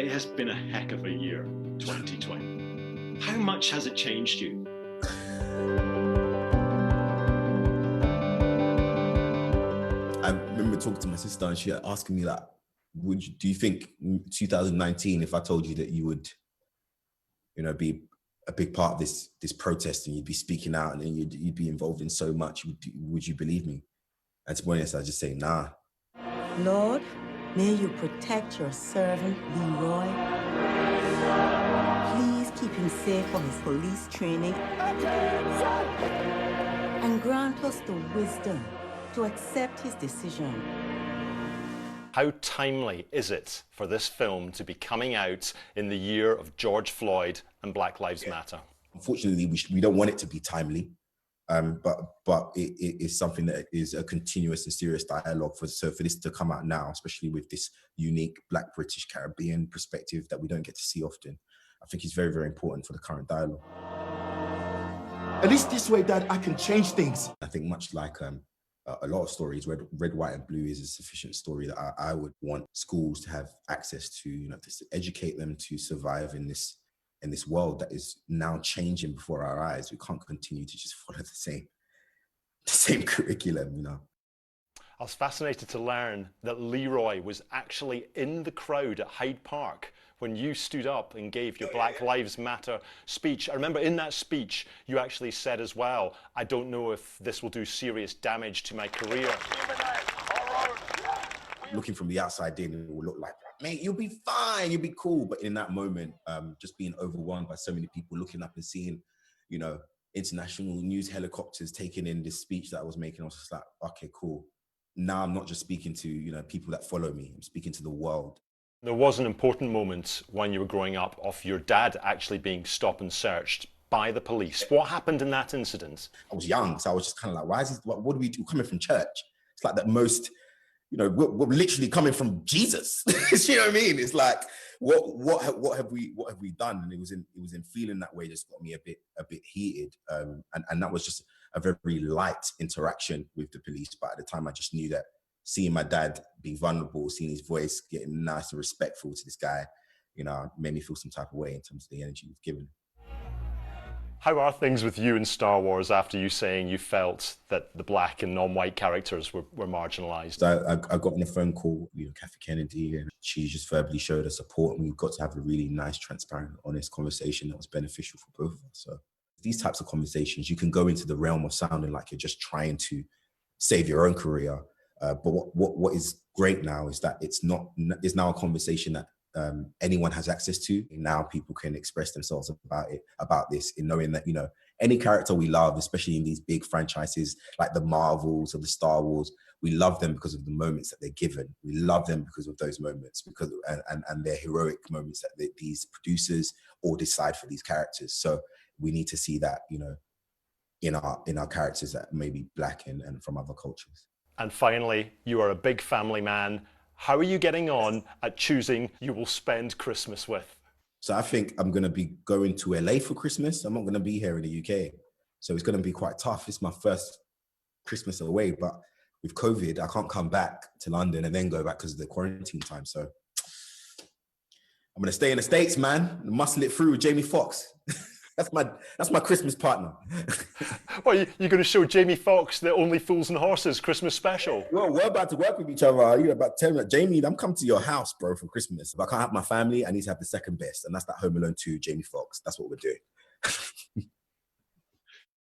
It has been a heck of a year, 2020. How much has it changed you? I remember talking to my sister and she asking me like, do you think 2019, if I told you that you would, be a big part of this protest and you'd be speaking out and you'd be involved in so much, would you believe me? And to be honest, I just say, nah. Lord, may you protect your servant, Leroy. Please keep him safe for his police training. And grant us the wisdom to accept his decision. How timely is it for this film to be coming out in the year of George Floyd and Black Lives Matter? Unfortunately, we don't want it to be timely, but it is something that is a continuous and serious dialogue. So for this to come out now, especially with this unique Black British Caribbean perspective that we don't get to see often, I think it's very, very important for the current dialogue. At least this way, Dad, I can change things. I think much like a lot of stories, red, white, and blue is a sufficient story that I would want schools to have access to, to educate them to survive in this world that is now changing before our eyes. We can't continue to just follow the same curriculum, I was fascinated to learn that Leroy was actually in the crowd at Hyde Park when you stood up and gave your Black Lives Matter speech. I remember in that speech, you actually said as well, I don't know if this will do serious damage to my career. Looking from the outside in, it will look like, mate, you'll be fine, you'll be cool. But in that moment, just being overwhelmed by so many people looking up and seeing, international news helicopters taking in this speech that I was making, I was just like, okay, cool. Now I'm not just speaking to, people that follow me, I'm speaking to the world. There was an important moment when you were growing up of your dad actually being stopped and searched by the police. What happened in that incident? I was young, so I was just kind of like, what do we do coming from church? It's like that most, we're literally coming from Jesus. You know what I mean? It's like, what have we done? And it was in feeling that way just got me a bit heated. And that was just a very light interaction with the police. But at the time I just knew that seeing my dad be vulnerable, seeing his voice getting nice and respectful to this guy, made me feel some type of way in terms of the energy we've given. How are things with you in Star Wars after you saying you felt that the black and non-white characters were marginalised? I got on a phone call, Kathy Kennedy, and she just verbally showed her support, and we got to have a really nice, transparent, honest conversation that was beneficial for both of us. So these types of conversations, you can go into the realm of sounding like you're just trying to save your own career. But what is great now is that it's now a conversation that anyone has access to. Now people can express themselves about this, in knowing that, any character we love, especially in these big franchises like the Marvels or the Star Wars, we love them because of the moments that they're given. We love them because of those moments, and their heroic moments that these producers all decide for these characters. So we need to see that, in our characters that may be black and from other cultures. And finally, you are a big family man. How are you getting on at choosing you will spend Christmas with? So I think I'm going to be going to LA for Christmas. I'm not going to be here in the UK. So it's going to be quite tough. It's my first Christmas away, but with COVID, I can't come back to London and then go back because of the quarantine time. So I'm going to stay in the States, man, and muscle it through with Jamie Foxx. That's my Christmas partner. Well, you're going to show Jamie Foxx the Only Fools and Horses Christmas special. Well, we're about to work with each other. You're about to tell me, Jamie, I'm coming to your house, bro, for Christmas. If I can't have my family, I need to have the second best. And that's that Home Alone 2, Jamie Foxx. That's what we're doing.